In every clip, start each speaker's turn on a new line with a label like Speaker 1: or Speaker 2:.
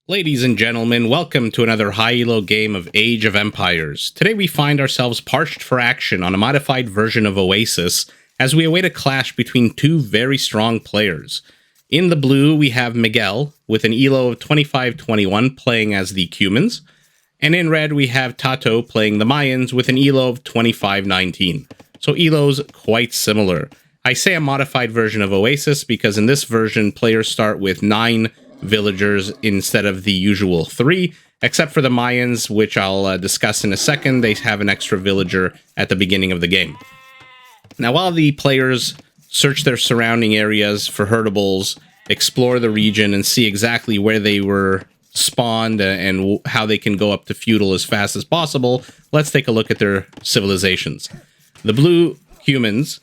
Speaker 1: Ladies and gentlemen, welcome to another high-elo game of Age of Empires. Today we find ourselves parched for action on a modified version of Oasis as we await a clash between two very strong players. In the blue, we have Miguel with an elo of 2521 playing as the Cumans, and in red we have TaToH playing the Mayans with an elo of 2519. So elos quite similar. I say a modified version of Oasis because in this version players start with 9 villagers instead of the usual 3, except for the Mayans, which I'll discuss in a second. They have an extra villager at the beginning of the game. Now, while the players search their surrounding areas for herdables, explore the region, and see exactly where they were spawned and how they can go up to feudal as fast as possible, let's take a look at their civilizations. The blue humans,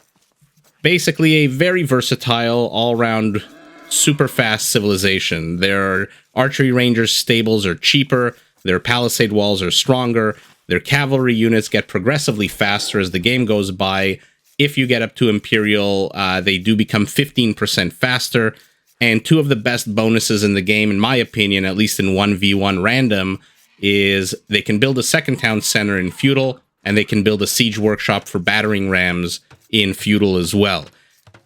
Speaker 1: basically a very versatile, all-round super fast civilization. Their archery rangers stables are cheaper, their palisade walls are stronger, their cavalry units get progressively faster as the game goes by. If you get up to Imperial, they do become 15% faster, and two of the best bonuses in the game, in my opinion, at least in 1v1 random, is they can build a second town center in feudal, and they can build a siege workshop for battering rams in feudal as well.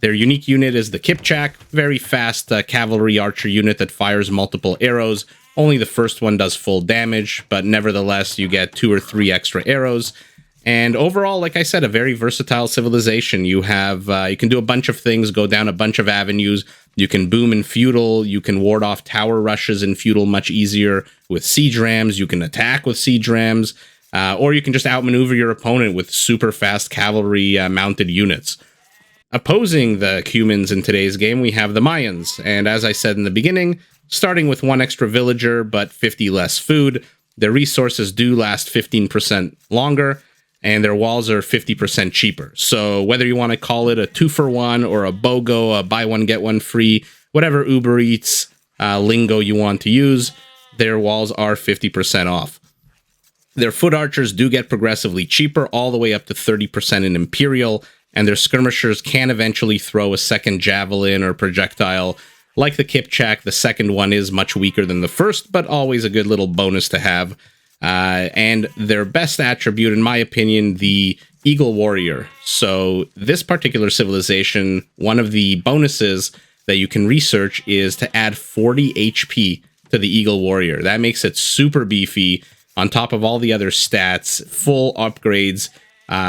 Speaker 1: Their unique unit is the Kipchak, very fast cavalry archer unit that fires multiple arrows. Only the first one does full damage, but nevertheless you get 2 or 3 extra arrows. And overall, like I said, a very versatile civilization. You have you can do a bunch of things, go down a bunch of avenues. You can boom in feudal, you can ward off tower rushes in feudal much easier with siege rams, you can attack with siege rams, or you can just outmaneuver your opponent with super fast cavalry mounted units. Opposing the Cumans in today's game, we have the Mayans, and as I said in the beginning, starting with 1 extra villager but 50 less food, their resources do last 15% longer, and their walls are 50% cheaper. So whether you want to call it a 2-for-1 or a BOGO, a buy one get one free, whatever Uber Eats lingo you want to use, their walls are 50% off. Their foot archers do get progressively cheaper, all the way up to 30% in Imperial, and their skirmishers can eventually throw a second javelin or projectile. Like the Kipchak, the second one is much weaker than the first, but always a good little bonus to have. And their best attribute, in my opinion, the Eagle Warrior. So this particular civilization, one of the bonuses that you can research is to add 40 HP to the Eagle Warrior. That makes it super beefy, on top of all the other stats, full upgrades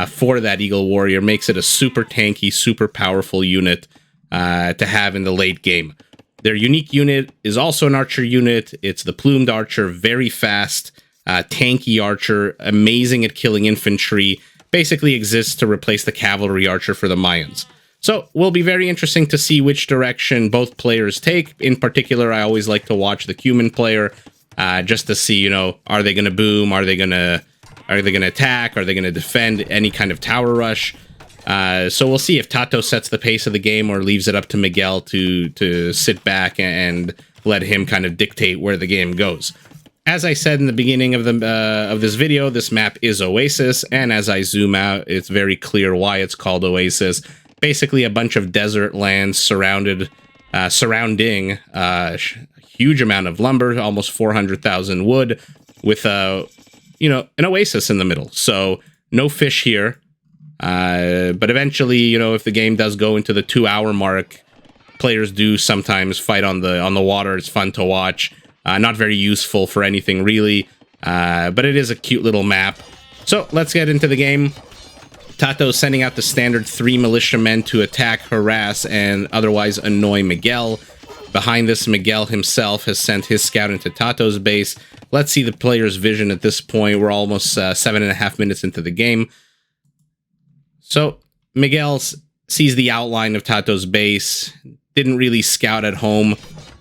Speaker 1: for that Eagle Warrior, makes it a super tanky, super powerful unit to have in the late game. Their unique unit is also an archer unit. It's the Plumed Archer, very fast, tanky archer, amazing at killing infantry, basically exists to replace the cavalry archer for the Mayans. So, will be very interesting to see which direction both players take. In particular, I always like to watch the Cuman player, just to see, you know, are they going to boom, are they going to attack? Are they going to defend any kind of tower rush? So we'll see if TaToH sets the pace of the game or leaves it up to Miguel to sit back and let him kind of dictate where the game goes. As I said in the beginning of this video, this map is Oasis, and as I zoom out, it's very clear why it's called Oasis. Basically, a bunch of desert lands surrounding a huge amount of lumber, almost 400,000 wood, with an oasis in the middle. So no fish here. But eventually, you know, if the game does go into the 2-hour mark, players do sometimes fight on the water. It's fun to watch. Not very useful for anything really, but it is a cute little map. So let's get into the game. TaToH sending out the standard 3 militiamen to attack, harass, and otherwise annoy Miguel. Behind this, Miguel himself has sent his scout into TaToH's base. Let's see the player's vision at this point. We're almost 7.5 minutes into the game. So Miguel sees the outline of TaToH's base, didn't really scout at home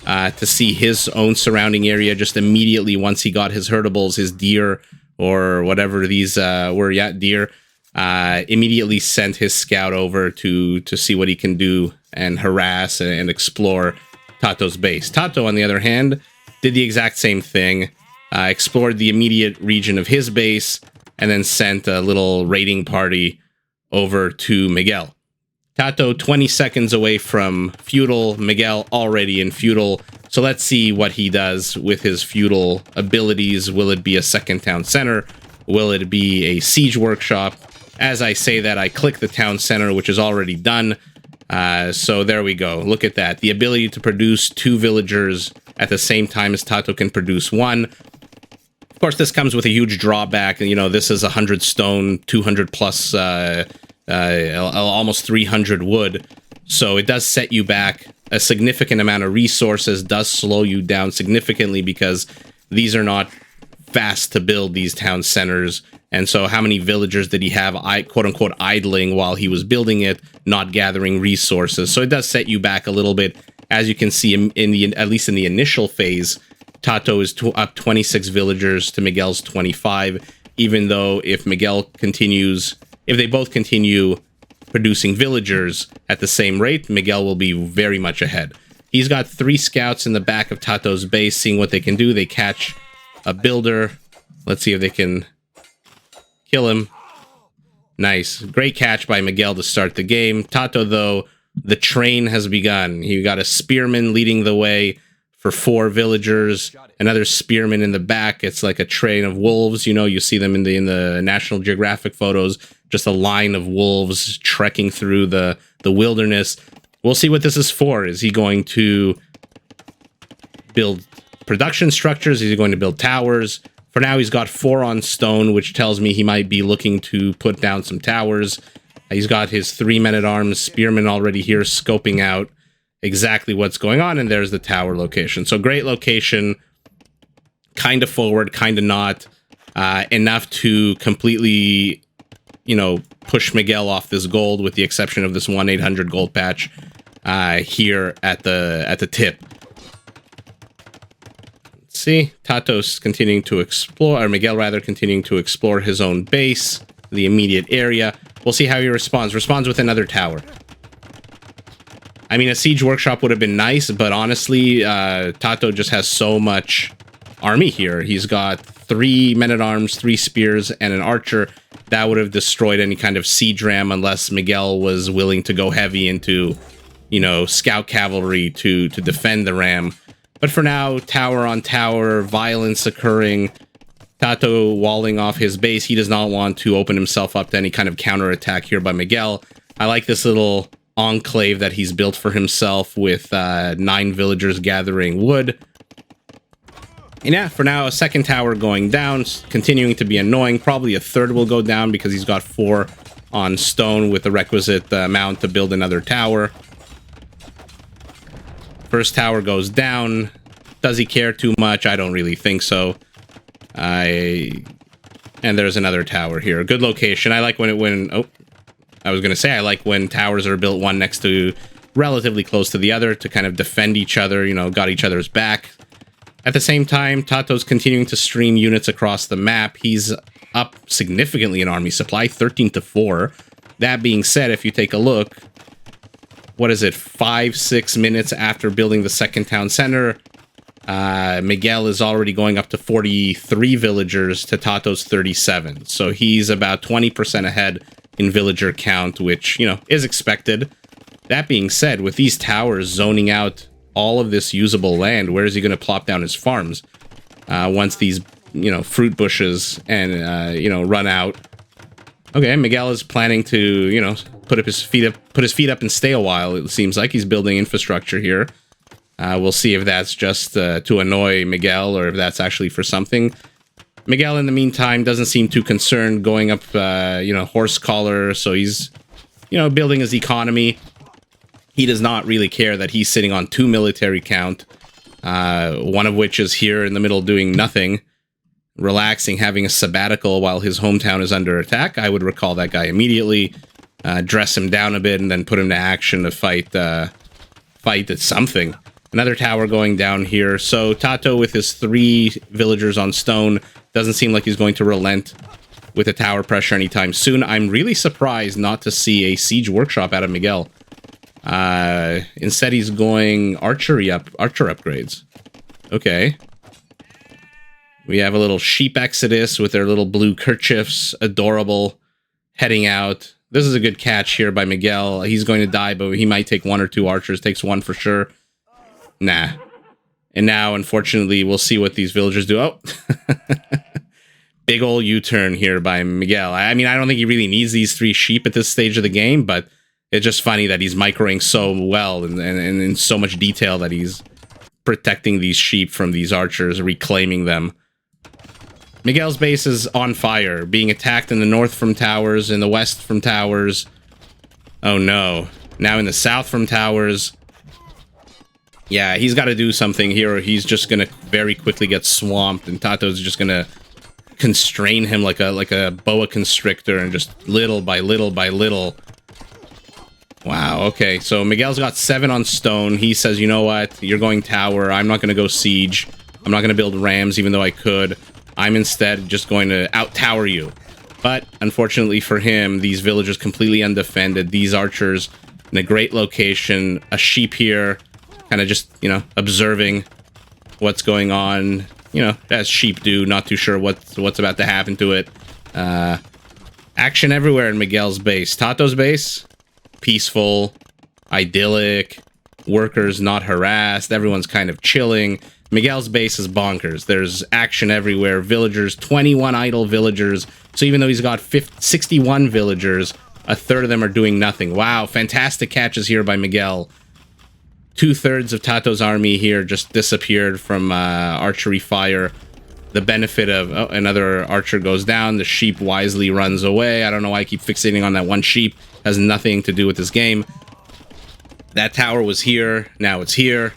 Speaker 1: to see his own surrounding area. Just immediately, once he got his herdables, his deer, or whatever these were, deer, immediately sent his scout over to see what he can do and harass and explore TaToH's base. TaToH, on the other hand, did the exact same thing, explored the immediate region of his base, and then sent a little raiding party over to Miguel. TaToH 20 seconds away from feudal, Miguel already in feudal. So let's see what he does with his feudal abilities. Will it be a second town center? Will it be a siege workshop? As I say that, I click the town center, which is already done. So there we go. Look at that. The ability to produce 2 villagers at the same time as TaToH can produce 1. Of course, this comes with a huge drawback. You know, this is 100 stone, 200 plus, almost 300 wood. So it does set you back a significant amount of resources, does slow you down significantly because these are not fast to build, these town centers. And so how many villagers did he have, quote unquote, idling while he was building it, not gathering resources? So it does set you back a little bit. As you can see, at least in the initial phase, TaToH is up 26 villagers to Miguel's 25, even though if they both continue producing villagers at the same rate, Miguel will be very much ahead. He's got 3 scouts in the back of TaToH's base, seeing what they can do. They catch a builder. Let's see if they can kill him. Nice. Great catch by Miguel to start the game. TaToH, though, the train has begun. He got a spearman leading the way for 4 villagers, another spearman in the back. It's like a train of wolves. You know, you see them in the National Geographic photos, just a line of wolves trekking through the wilderness. We'll see what this is for. Is he going to build production structures? Is he going to build towers? For now, he's got 4 on stone, which tells me he might be looking to put down some towers. He's got his 3 men-at-arms spearmen already here scoping out exactly what's going on, and there's the tower location. So great location, kind of forward, kind of not, enough to completely, you know, push Miguel off this gold, with the exception of this 1-800 gold patch here at the tip. Let's see, TaToH's continuing to explore, or Miguel rather, continuing to explore his own base, the immediate area. We'll see how he responds. Responds with another tower. I mean, a siege workshop would have been nice, but honestly, TaToH just has so much army here. He's got 3 men-at-arms, 3 spears, and an archer. That would have destroyed any kind of siege ram unless Miguel was willing to go heavy into, you know, scout cavalry to defend the ram. But for now, tower on tower, violence occurring, TaToH walling off his base. He does not want to open himself up to any kind of counterattack here by Miguel. I like this little enclave that he's built for himself with 9 villagers gathering wood. And yeah, for now, a second tower going down, continuing to be annoying. Probably a third will go down because he's got 4 on stone with the requisite amount to build another tower. First tower goes down. Does he care too much? I don't really think so. And there's another tower here. Good location. I like I was going to say, I like when towers are built one next to, relatively close to the other, to kind of defend each other, you know, got each other's back. At the same time, TaToH's continuing to stream units across the map. He's up significantly in army supply, 13-4. That being said, if you take a look, what is it, 5-6 minutes after building the second town center, Miguel is already going up to 43 villagers to TaToH's 37. So he's about 20% ahead in villager count, which, you know, is expected. That being said, with these towers zoning out all of this usable land, where is he going to plop down his farms once these, you know, fruit bushes and, you know, run out? Okay, Miguel is planning to, you know, put his feet up and stay a while. It seems like he's building infrastructure here. We'll see if that's just to annoy Miguel or if that's actually for something. Miguel, in the meantime, doesn't seem too concerned going up, you know, horse collar. So he's, you know, building his economy. He does not really care that he's sitting on 2 military count, one of which is here in the middle doing nothing, relaxing, having a sabbatical while his hometown is under attack. I would recall that guy immediately, dress him down a bit, and then put him to action to fight at something. Another tower going down here. So TaToH, with his 3 villagers on stone, doesn't seem like he's going to relent with the tower pressure anytime soon. I'm really surprised not to see a siege workshop out of Miguel. Instead, he's going archer upgrades. Okay. We have a little sheep exodus with their little blue kerchiefs, adorable, heading out. This is a good catch here by Miguel. He's going to die, but he might take 1 or 2 archers. Takes 1 for sure. Nah. And now, unfortunately, we'll see what these villagers do. Oh. Big ol' U-turn here by Miguel. I mean, I don't think he really needs these 3 sheep at this stage of the game, but it's just funny that he's microing so well and in so much detail that he's protecting these sheep from these archers, reclaiming them. Miguel's base is on fire, being attacked in the north from towers, in the west from towers. Oh no. Now in the south from towers. Yeah, he's got to do something here or he's just going to very quickly get swamped, and TaToH's just going to constrain him like a boa constrictor, and just little by little by little. Wow, okay, so Miguel's got 7 on stone. He says, you know what, you're going tower, I'm not going to go siege, I'm not going to build rams even though I could. I'm instead just going to out-tower you. But unfortunately for him, these villagers completely undefended, these archers in a great location, a sheep here, kind of just, you know, observing what's going on, you know, as sheep do, not too sure what's about to happen to it. Action everywhere in Miguel's base. TaToH's base, peaceful, idyllic, workers not harassed, everyone's kind of chilling. Miguel's base is bonkers. There's action everywhere. Villagers, 21 idle villagers. So even though he's got 61 villagers, a third of them are doing nothing. Wow, fantastic catches here by Miguel. 2/3 of TaToH's army here just disappeared from archery fire. The benefit of... Oh, another archer goes down. The sheep wisely runs away. I don't know why I keep fixating on that one sheep. Has nothing to do with this game. That tower was here. Now it's here.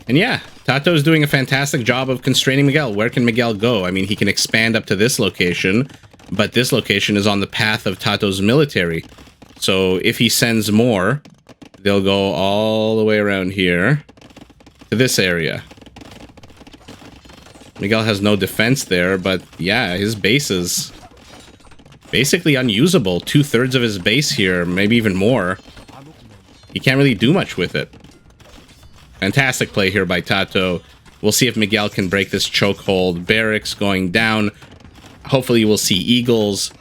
Speaker 1: And yeah, TaToH's doing a fantastic job of constraining Miguel. Where can Miguel go? I mean, he can expand up to this location, but this location is on the path of TaToH's military. So if he sends more, they'll go all the way around here to this area. Miguel has no defense there, but yeah, his base is basically unusable. 2/3 of his base here, maybe even more. He can't really do much with it. Fantastic play here by TaToH. We'll see if Miguel can break this chokehold. Barracks going down. Hopefully we'll see eagles.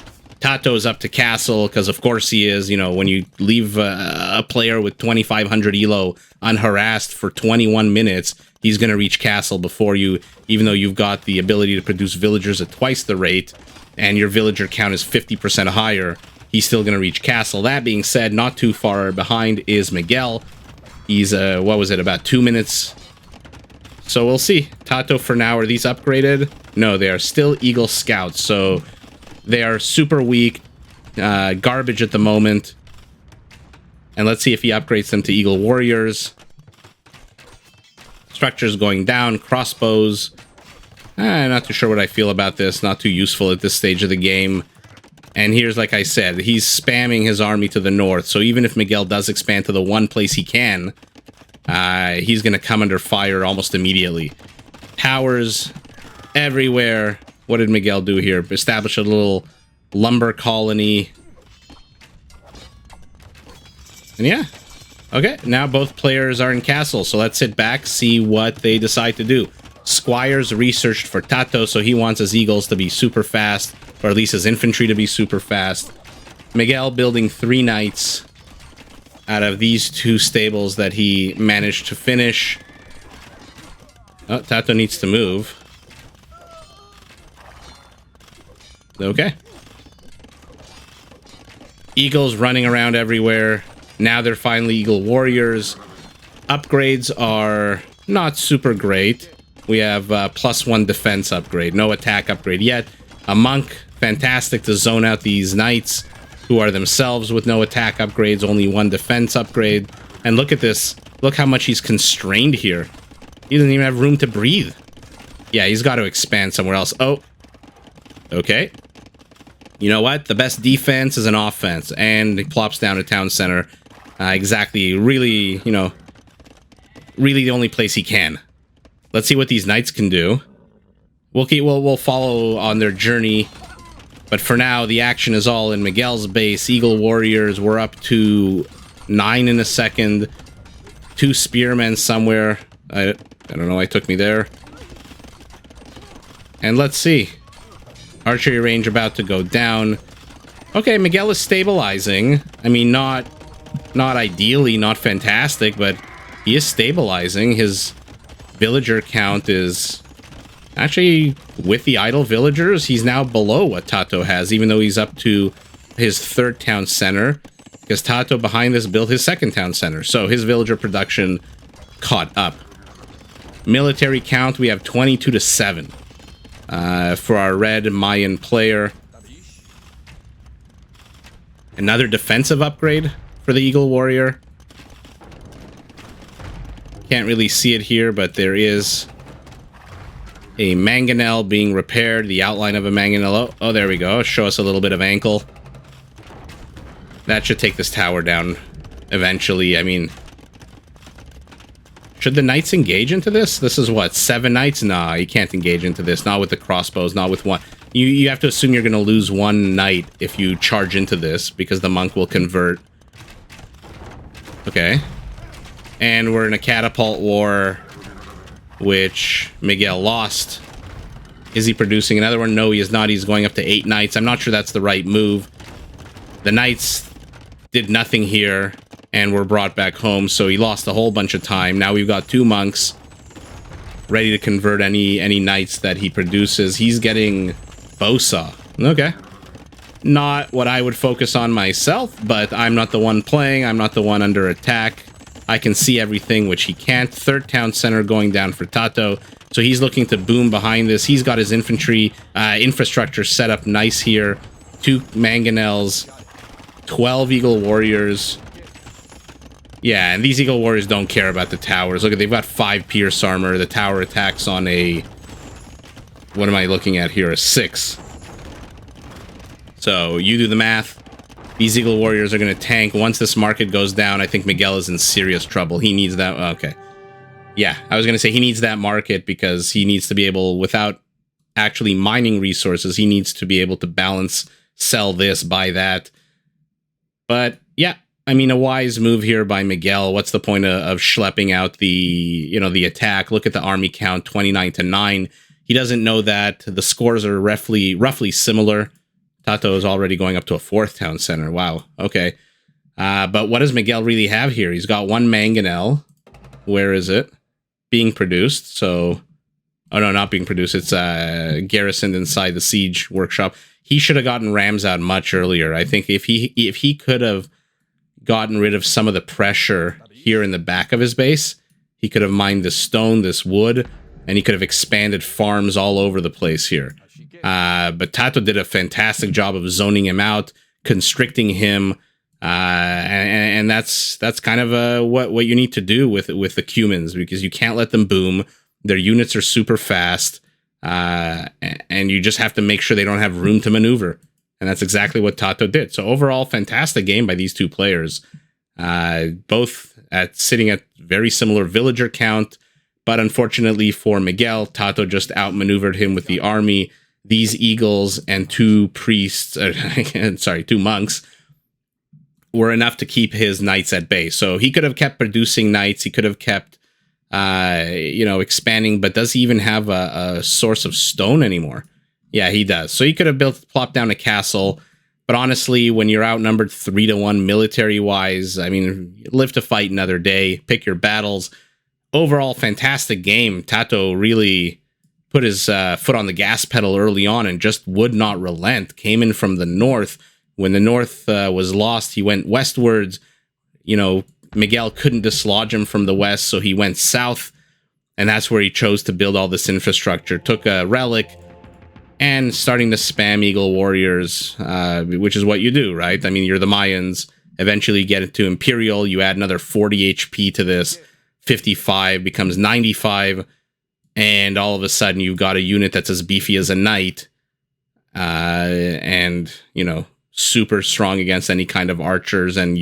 Speaker 1: TaToH's up to castle, because of course he is. You know, when you leave a player with 2,500 elo unharassed for 21 minutes, he's going to reach castle before you, even though you've got the ability to produce villagers at twice the rate, and your villager count is 50% higher, he's still going to reach castle. That being said, not too far behind is Miguel. He's, what was it, about 2 minutes? So we'll see. TaToH for now, are these upgraded? No, they are still Eagle Scouts, so they are super weak, garbage at the moment. And let's see if he upgrades them to Eagle Warriors. Structures going down, crossbows. Not too sure what I feel about this, not too useful at this stage of the game. And here's, like I said, he's spamming his army to the north, so even if Miguel does expand to the one place he can, he's going to come under fire almost immediately. Towers everywhere. What did Miguel do here? Establish a little lumber colony. And yeah. Okay, now both players are in castle, so let's sit back, see what they decide to do. Squire's researched for TaToH, so he wants his eagles to be super fast, or at least his infantry to be super fast. Miguel building 3 knights out of these 2 stables that he managed to finish. Oh, TaToH needs to move. Okay. Eagles running around everywhere. Now they're finally Eagle Warriors. Upgrades are not super great. We have +1 defense upgrade. No attack upgrade yet. A monk. Fantastic to zone out these knights, who are themselves with no attack upgrades. Only 1 defense upgrade. And look at this. Look how much he's constrained here. He doesn't even have room to breathe. Yeah, he's got to expand somewhere else. Oh. Okay. You know what? The best defense is an offense. And he plops down to town center. Exactly. Really, you know, really the only place he can. Let's see what these knights can do. We'll follow on their journey. But for now, the action is all in Miguel's base. Eagle Warriors, we're up to 9 in a second. 2 spearmen somewhere. I don't know why it took me there. And let's see. Archery range about to go down. Okay, Miguel is stabilizing. I mean, not ideally, not fantastic, but he is stabilizing. His villager count is actually, with the idle villagers, he's now below what TaToH has, even though he's up to his 3rd town center, because TaToH behind this built his 2nd town center. So his villager production caught up. Military count, we have 22-7 for our red Mayan player. Another defensive upgrade for the Eagle Warrior. Can't really see it here, but there is a mangonel being repaired. The outline of a mangonel. Oh, there we go. Show us a little bit of ankle. That should take this tower down eventually. I mean, should the knights engage into this? This is what, 7 knights? Nah, you can't engage into this. Not with the crossbows, not with one. You have to assume you're going to lose 1 knight if you charge into this, because the monk will convert. Okay. And we're in a catapult war, which Miguel lost. Is he producing another one? No, he is not. He's going up to 8 knights. I'm not sure that's the right move. The knights did nothing here and were brought back home, so he lost a whole bunch of time. Now we've got 2 monks ready to convert any knights that he produces. He's getting Bowsaw. Okay. Not what I would focus on myself, but I'm not the one playing. I'm not the one under attack. I can see everything, which he can't. 3rd town center going down for TaToH. So he's looking to boom behind this. He's got his infantry infrastructure set up nice here. 2 mangonels, 12 Eagle Warriors. Yeah, and these Eagle Warriors don't care about the towers. Look, they've got 5 Pierce armor. The tower attacks on a... What am I looking at here? A 6. So you do the math. These Eagle Warriors are going to tank. Once this market goes down, I think Miguel is in serious trouble. He needs that. Okay. Yeah, I was going to say he needs that market because he needs to be able, without actually mining resources, he needs to be able to balance, sell this, buy that. But yeah, I mean, a wise move here by Miguel. What's the point of schlepping out the attack? Look at the army count, 29-9. He doesn't know that the scores are roughly similar. TaToH is already going up to a 4th town center. Wow. Okay. But what does Miguel really have here? He's got 1 mangonel. Where is it? Being produced. So, oh no, not being produced. It's garrisoned inside the siege workshop. He should have gotten rams out much earlier. I think if he could have gotten rid of some of the pressure here in the back of his base, he could have mined this stone, this wood, and he could have expanded farms all over the place here. But TaToH did a fantastic job of zoning him out, constricting him, and that's kind of what you need to do with the Cumans, because you can't let them boom. Their units are super fast, and you just have to make sure they don't have room to maneuver. And that's exactly what TaToH did. So overall, fantastic game by these 2 players, both sitting at very similar villager count. But unfortunately for Miguel, TaToH just outmaneuvered him with the army. These eagles and 2 priests, 2 monks, were enough to keep his knights at bay. So he could have kept producing knights. He could have kept, expanding. But does he even have a source of stone anymore? Yeah, he does. So he could have plopped down a castle. But honestly, when you're outnumbered 3-1 military-wise, I mean, live to fight another day. Pick your battles. Overall, fantastic game. TaToH really put his foot on the gas pedal early on and just would not relent. Came in from the north. When the north was lost, he went westwards. Miguel couldn't dislodge him from the west, so he went south. And that's where he chose to build all this infrastructure. Took a relic and starting to spam Eagle Warriors, which is what you do, right? I mean, you're the Mayans. Eventually you get it to Imperial. You add another 40 HP to this. 55 becomes 95. And all of a sudden you've got a unit that's as beefy as a knight. And, super strong against any kind of archers. And,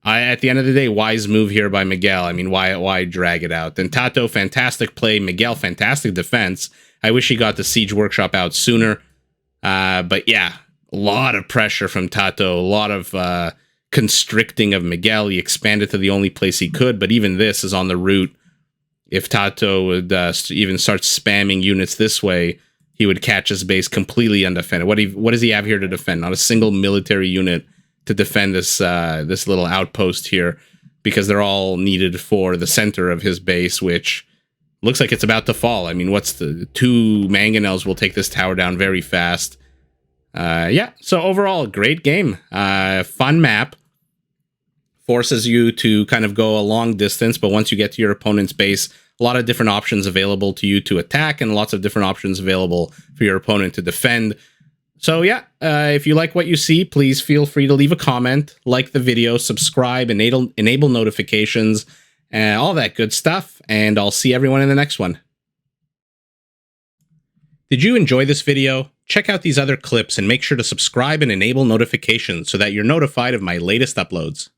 Speaker 1: at the end of the day, wise move here by Miguel. I mean, why drag it out? Then TaToH, fantastic play. Miguel, fantastic defense. I wish he got the siege workshop out sooner. But yeah, a lot of pressure from TaToH. A lot of constricting of Miguel. He expanded to the only place he could. But even this is on the route. If TaToH would even start spamming units this way, he would catch his base completely undefended. What does he have here to defend? Not a single military unit to defend this this little outpost here, because they're all needed for the center of his base, which looks like it's about to fall. I mean, what's the 2 mangonels will take this tower down very fast. Yeah, so overall, great game. Fun map. Forces you to kind of go a long distance, but once you get to your opponent's base, a lot of different options available to you to attack, and lots of different options available for your opponent to defend. So yeah, if you like what you see, please feel free to leave a comment, like the video, subscribe, enable notifications, all that good stuff, and I'll see everyone in the next one. Did you enjoy this video? Check out these other clips and make sure to subscribe and enable notifications so that you're notified of my latest uploads.